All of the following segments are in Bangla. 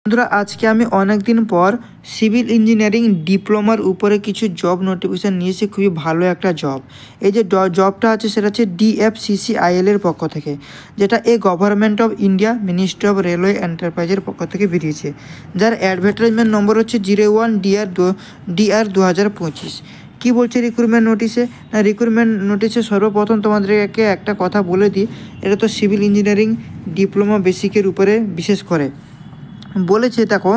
বন্ধুরা, আজকে আমি অনেক দিন পর সিভিল ইঞ্জিনিয়ারিং ডিপ্লোমার উপরে কিছু জব নোটিফিকেশান নিয়েছি। খুবই ভালো একটা জব। এই যে জবটা আছে সেটা হচ্ছে DFCCIL এর পক্ষ থেকে, যেটা government of India ministry of railway এন্টারপ্রাইজের পক্ষ থেকে বেরিয়েছে, যার অ্যাডভার্টাইজমেন্ট নম্বর হচ্ছে 01DR/2025। কী বলছে রিক্রুটমেন্ট নোটিশে? না, রিক্রুটমেন্ট নোটিশে সর্বপ্রথম তোমাদেরকে একটা কথা বলে দিই, এটা তো সিভিল ইঞ্জিনিয়ারিং ডিপ্লোমা বেসিকের উপরে বিশেষ করে বলেছে। দেখো,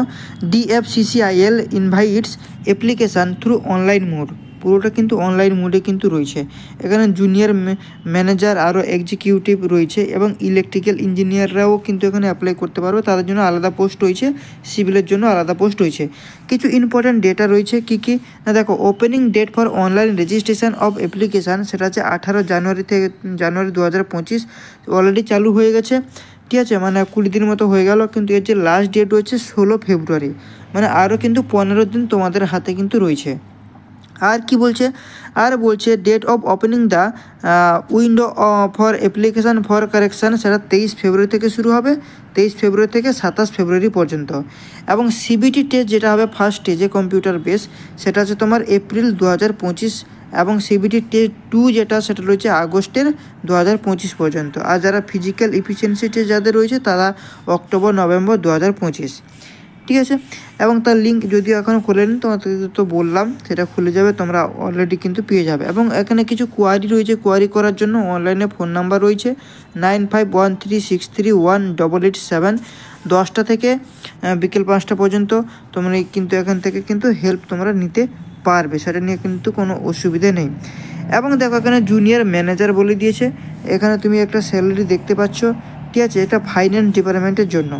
DFCCIL invites application through online mode. পুরোটা কিন্তু অনলাইন মোডে কিন্তু রয়েছে। এখানে জুনিয়র ম্যানেজার আরও এক্সিকিউটিভ রয়েছে এবং ইলেকট্রিক্যাল ইঞ্জিনিয়াররাও কিন্তু এখানে অ্যাপ্লাই করতে পারবে। তাদের জন্য আলাদা পোস্ট রয়েছে, সিভিলের জন্য আলাদা পোস্ট রয়েছে। কিছু ইম্পর্ট্যান্ট ডেটা রয়েছে কী কী না, দেখো, opening date for online registration of application সেটা হচ্ছে 18 জানুয়ারি 2025। অলরেডি চালু হয়ে গেছে, ঠিক আছে, মানে 20 দিন মতো হয়ে গেল। কিন্তু এর যে লাস্ট ডেট রয়েছে 16 ফেব্রুয়ারি, মানে আরও কিন্তু 15 দিন তোমাদের হাতে কিন্তু রয়েছে। আর কি বলছে? আর বলছে date of opening the window for application for correction সেটা 23 ফেব্রুয়ারি থেকে শুরু হবে, 23 ফেব্রুয়ারি থেকে 27 ফেব্রুয়ারি পর্যন্ত। এবং CBT টেস্ট যেটা হবে ফার্স্ট স্টেজে কম্পিউটার বেস, সেটা হচ্ছে তোমার এপ্রিল 2025। এবং CBT টেস্ট 2 যেটা সেটা রয়েছে আগস্টের 2025 পর্যন্ত। আর যারা ফিজিক্যাল এফিসিয়েন্সি টেস্ট যাদের রয়েছে তারা অক্টোবর নভেম্বর 2025, ঠিক আছে। এবং তার লিঙ্ক যদিও এখনও খোলেনি, তোমাদের তো বললাম সেটা খুলে যাবে, তোমরা অলরেডি কিন্তু পেয়ে যাবে। এবং এখানে কিছু কোয়ারি রয়েছে, কোয়ারি করার জন্য অনলাইনে ফোন নাম্বার রয়েছে 9513631887। 10টা থেকে বিকেল 5টা পর্যন্ত তোমরা কিন্তু এখান থেকে কিন্তু হেল্প তোমরা নিতে পারবে, সেটা নিয়ে কিন্তু কোনো অসুবিধে নেই। এবং দেখো, এখানে জুনিয়র ম্যানেজার বলে দিয়েছে। এখানে তুমি একটা স্যালারি দেখতে পাচ্ছ, ঠিক আছে, এটা ফাইন্যান্স ডিপার্টমেন্টের জন্য।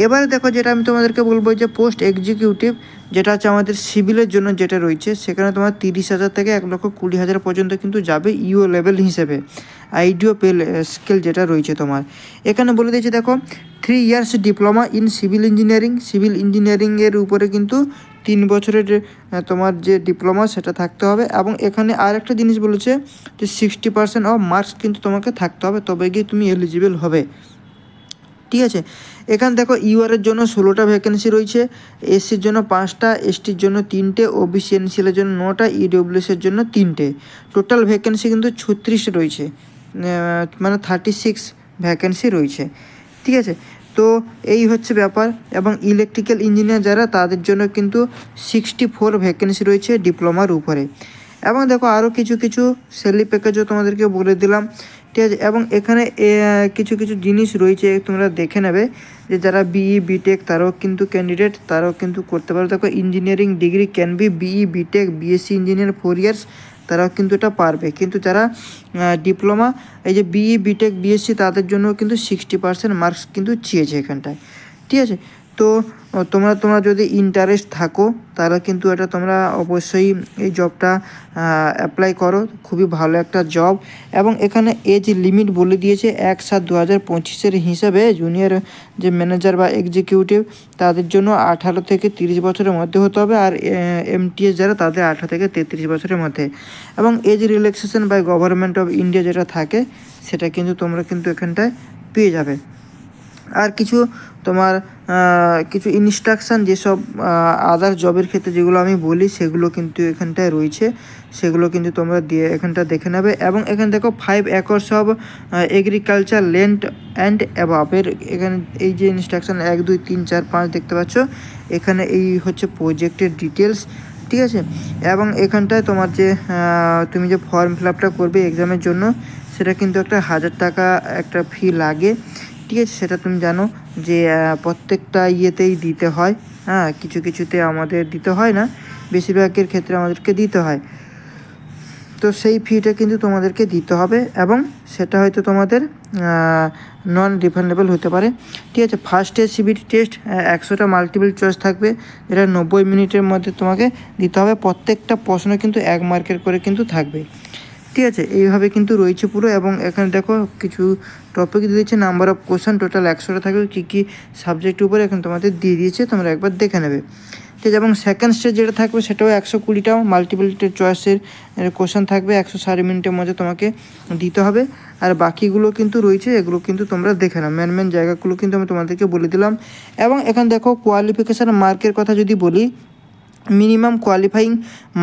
এবারে দেখো, যেটা আমি তোমাদেরকে বলবো যে পোস্ট এক্সিকিউটিভ, যেটা হচ্ছে আমাদের সিভিলের জন্য যেটা রয়েছে, সেখানে তোমার 30,000 থেকে 1,20,000 পর্যন্ত কিন্তু যাবে ইউ লেভেল হিসেবে। আইডিও পে স্কেল যেটা রয়েছে তোমার এখানে বলে দিয়েছে। দেখো, 3 years diploma in civil engineering, civil ইঞ্জিনিয়ারিংয়ের উপরে কিন্তু 3 বছরের তোমার যে ডিপ্লোমা সেটা থাকতে হবে। এবং এখানে আর একটা জিনিস বলেছে যে 60% অফ মার্কস কিন্তু তোমাকে থাকতে হবে, তবে গিয়ে তুমি এলিজিবল হবে, ঠিক আছে। এখানে দেখো, ইউআরের জন্য 16টা ভ্যাকেন্সি রয়েছে, এসসির জন্য 5টা, এসটির জন্য 3টে, ওবিসি এনসিএলের জন্য 9টা, ইডব্লিউএসের জন্য 3টে। টোটাল ভ্যাকেন্সি কিন্তু 36 রয়েছে, মানে 36 ভ্যাকেন্সি রয়েছে, ঠিক আছে। তো এই হচ্ছে ব্যাপার। এবং ইলেকট্রিক্যাল ইঞ্জিনিয়ার যারা, তাদের জন্য কিন্তু 64 ভ্যাকেন্সি রয়েছে ডিপ্লোমার উপরে। এবং দেখো, আরও কিছু স্যালারি প্যাকেজও তোমাদেরকে বলে দিলাম, ঠিক আছে। এবং এখানে কিছু জিনিস রয়েছে, তোমরা দেখে নেবে যে যারা BE BTech তারাও কিন্তু ক্যান্ডিডেট, তারাও কিন্তু করতে পারো। দেখো, engineering degree can be BE BTech BSc engineer 4 years, তারাও কিন্তু এটা পারবে। কিন্তু যারা ডিপ্লোমা, এই যে BE BTech BSc, তাদের জন্য কিন্তু 60% মার্কস কিন্তু চেয়েছে এখানটায়, ঠিক আছে। তো তোমরা যদি ইন্টারেস্ট থাকো তাহলে কিন্তু এটা তোমরা অবশ্যই এই জবটা অ্যাপ্লাই করো, খুবই ভালো একটা জব। এবং এখানে এজ লিমিট বলে দিয়েছে 1/7/2025 হিসাবে জুনিয়র যে ম্যানেজার বা এক্সিকিউটিভ তাদের জন্য 18 থেকে 30 বছরের মধ্যে হতে হবে। আর MTS যারা, তাদের 18 থেকে 33 বছরের মধ্যে। এবং age relaxation by government of India যেটা থাকে, সেটা কিন্তু তোমরা কিন্তু এখানটায় পেয়ে যাবে। আর কিছু তোমার কিছু ইনস্ট্রাকশান, যেসব আদার জবের ক্ষেত্রে যেগুলো আমি বলি, সেগুলো কিন্তু এখানটায় রয়েছে, সেগুলো কিন্তু তোমরা দিয়ে এখানটা দেখে নেবে। এবং এখানে দেখো, 5 acres of agriculture land and অ্যাবাবের এখানে এই যে ইনস্ট্রাকশান 1 2 3 4 5 দেখতে পাচ্ছ, এখানে এই হচ্ছে প্রজেক্টের ডিটেলস, ঠিক আছে। এবং এখানটায় তোমার যে তুমি যে ফর্ম ফিল আপটা করবে এক্সামের জন্য, সেটা কিন্তু একটা 1000 টাকা একটা ফি লাগে, ঠিক আছে। সেটা তুমি জানো যে প্রত্যেকটা ইয়েতেই দিতে হয়, হ্যাঁ, কিছুতে আমাদের দিতে হয় না, বেশিরভাগের ক্ষেত্রে আমাদেরকে দিতে হয়। তো সেই ফিটা কিন্তু তোমাদেরকে দিতে হবে, এবং সেটা হয়তো তোমাদের নন রিফান্ডেবল হতে পারে, ঠিক আছে। ফার্স্ট স্টেজ CBT টেস্ট 100টা মাল্টিপল চয়েস থাকবে, এটা 90 মিনিটের মধ্যে তোমাকে দিতে হবে। প্রত্যেকটা প্রশ্ন কিন্তু 1 মার্কের করে কিন্তু থাকবে, ঠিক আছে। এইভাবে কিন্তু রয়েছে পুরো। এবং এখানে দেখো, কিছু টপিক দিয়েছে, নাম্বার অফ কোশ্চেন টোটাল 100টা থাকবে, কী সাবজেক্টের উপরে এখন তোমাদের দিয়ে দিয়েছে, তোমরা একবার দেখে নেবে, ঠিক আছে। এবং সেকেন্ড স্টেজ যেটা থাকবে সেটাও 120টা মাল্টিপল চয়েসের কোশ্চেন থাকবে, 160 মিনিটের মধ্যে তোমাকে দিতে হবে। আর বাকিগুলো কিন্তু রয়েছে, এগুলো কিন্তু তোমরা দেখে নাও। মেন জায়গাগুলো কিন্তু আমি তোমাদেরকে বলে দিলাম। এবং এখন দেখো কোয়ালিফিকেশান মার্কের কথা যদি বলি, minimum qualifying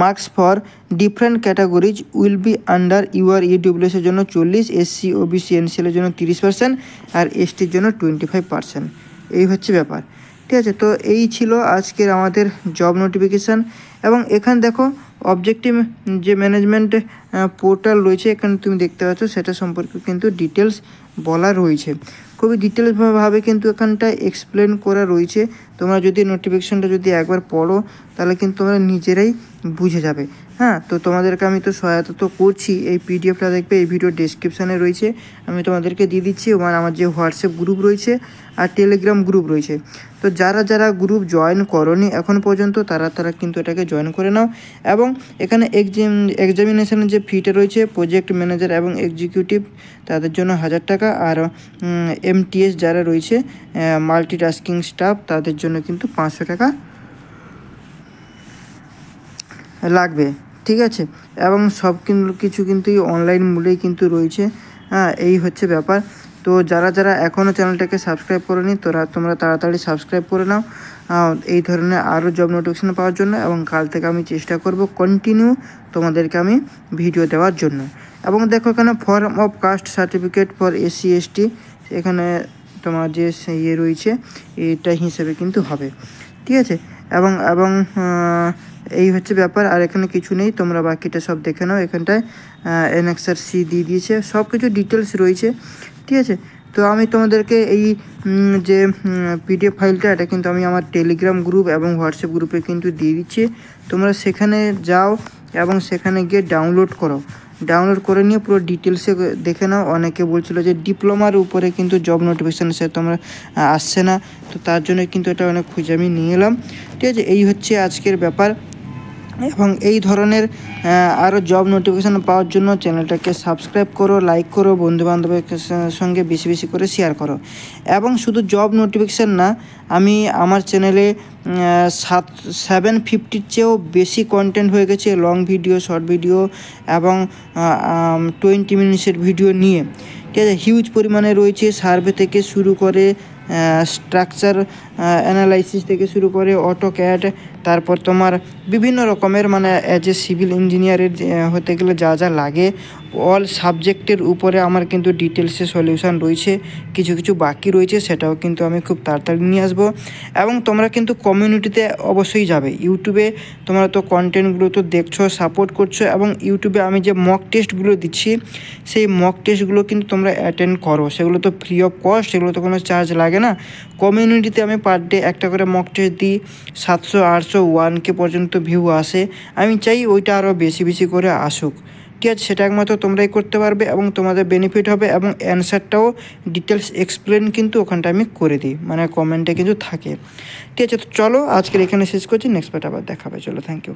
marks for different categories will be under ইউআর-ইডব্লিউএসের জন্য 40, এসসি ওবিসি এনসিএলের জন্য 30% আর এসটির জন্য 25%। এই হচ্ছে ব্যাপার, ঠিক আছে। তো এই ছিল আজকের আমাদের জব নোটিফিকেশান। এবং এখানে দেখো অবজেক্টিভ যে ম্যানেজমেন্ট পোর্টাল রয়েছে, এখানে তুমি দেখতে পাচ্ছ সেটা সম্পর্কে কিন্তু ডিটেলস বলা রয়েছে, খুবই ডিটেলসভাবে কিন্তু এখানটায় এক্সপ্লেন করা রয়েছে। তোমরা যদি নোটিফিকেশানটা যদি একবার পড়ো তাহলে কিন্তু তোমরা নিজেরাই বুঝে যাবে। হ্যাঁ, তো তোমাদেরকে আমি তো সহায়তা তো করছি, এই পিডিএফটা দেখবে এই ভিডিও ডেসক্রিপশানে রয়েছে, আমি তোমাদেরকে দিয়ে দিচ্ছি। এবং আমার যে হোয়াটসঅ্যাপ গ্রুপ রয়েছে আর টেলিগ্রাম গ্রুপ রয়েছে, তো যারা গ্রুপ জয়েন করোনি এখন পর্যন্ত তারা কিন্তু এটাকে জয়েন করে নাও। এবং এখানে এক্সামিনেশনের যে ফিটা রয়েছে, প্রজেক্ট ম্যানেজার এবং এক্সিকিউটিভ তাদের জন্য 1000 টাকা, আর এমটিএস যারা রয়েছে মাল্টিটাস্কিং স্টাফ তাদের জন্য কিন্তু 500 টাকা লাগবে, ঠিক আছে। এবং সব কিছু কিন্তু অনলাইন মূল্যেই কিন্তু রয়েছে। হ্যাঁ, এই হচ্ছে ব্যাপার। তো যারা এখনও চ্যানেলটাকে সাবস্ক্রাইব করেনি তোমরা তাড়াতাড়ি সাবস্ক্রাইব করে নাও এই ধরনের আরও জব নোটিফিকেশান পাওয়ার জন্য। এবং কাল থেকে আমি চেষ্টা করব কন্টিনিউ তোমাদেরকে আমি ভিডিও দেওয়ার জন্য। এবং দেখো এখানে form of caste certificate for SC ST, এখানে তোমার যে ইয়ে রয়েছে এটা হিসেবে কিন্তু হবে, ঠিক আছে। এবং এই হচ্ছে ব্যাপার, আর এখানে কিছু নেই, তোমরা বাকিটা সব দেখে নাও। এখানটায় এনএক্সার সি দিয়ে দিয়েছে, সব কিছু ডিটেলস রয়েছে, ঠিক আছে। তো আমি তোমাদেরকে এই যে পিডিএফ ফাইলটা, এটা কিন্তু আমি আমার টেলিগ্রাম গ্রুপ এবং হোয়াটসঅ্যাপ গ্রুপে কিন্তু দিয়ে দিচ্ছি। তোমরা সেখানে যাও এবং সেখানে গিয়ে ডাউনলোড করে নিয়ে পুরো ডিটেলসে দেখে নাও। অনেকে বলছিল যে ডিপ্লোমার উপরে কিন্তু জব নোটিফিকেশান সে তোমরা আসছে না, তো তার জন্য কিন্তু এটা অনেক খুঁজে আমি নিয়ে এলাম, ঠিক আছে। এই হচ্ছে আজকের ব্যাপার। এবং এই ধরনের আরও জব নোটিফিকেশান পাওয়ার জন্য চ্যানেলটাকে সাবস্ক্রাইব করো, লাইক করো, বন্ধুবান্ধবের সঙ্গে বেশি করে শেয়ার করো। এবং শুধু জব নোটিফিকেশান না, আমি আমার চ্যানেলে 750-র চেয়েও বেশি কন্টেন্ট হয়ে গেছে, লং ভিডিও, শর্ট ভিডিও এবং 20 মিনিটসের ভিডিও নিয়ে, ঠিক আছে। হিউজ পরিমাণে রয়েছে, সার্ভে থেকে শুরু করে স্ট্রাকচার অ্যানালাইসিস থেকে শুরু করে অটোক্যাড, তারপর তোমার বিভিন্ন রকমের মানে অ্যাজ এ সিভিল ইঞ্জিনিয়ারের হতে গেলে যা লাগে অল সাবজেক্টের উপরে আমার কিন্তু ডিটেলসে সলিউশন রয়েছে। কিছু বাকি রয়েছে, সেটাও কিন্তু আমি খুব তাড়াতাড়ি নিয়ে আসবো। এবং তোমরা কিন্তু কমিউনিটিতে অবশ্যই যাবে। ইউটিউবে তোমরা তো কন্টেন্টগুলো তো দেখছো, সাপোর্ট করছো, এবং ইউটিউবে আমি যে মক টেস্টগুলো দিচ্ছি সেই মক টেস্টগুলো কিন্তু তোমরা অ্যাটেন্ড করো, সেগুলো তো ফ্রি অফ কস্ট, সেগুলো তো কোনো চার্জ লাগে না। কমিউনিটিতে আমি পার ডে একটা করে মক টেস্ট দিই, 700, 800, 1K পর্যন্ত ভিউ আসে। আমি চাই ওইটা আরও বেশি করে আসুক, ঠিক আছে। সেটা একমাত্র তোমরাই করতে পারবে এবং তোমাদের বেনিফিট হবে। এবং অ্যান্সারটাও ডিটেলস এক্সপ্লেন কিন্তু ওখানটা আমি করে দিই, মানে কমেন্টে কিন্তু থাকে, ঠিক আছে। তো চলো আজকের এখানে শেষ করছি, নেক্সট পার্ট আবার দেখাবে। চলো, থ্যাংক ইউ।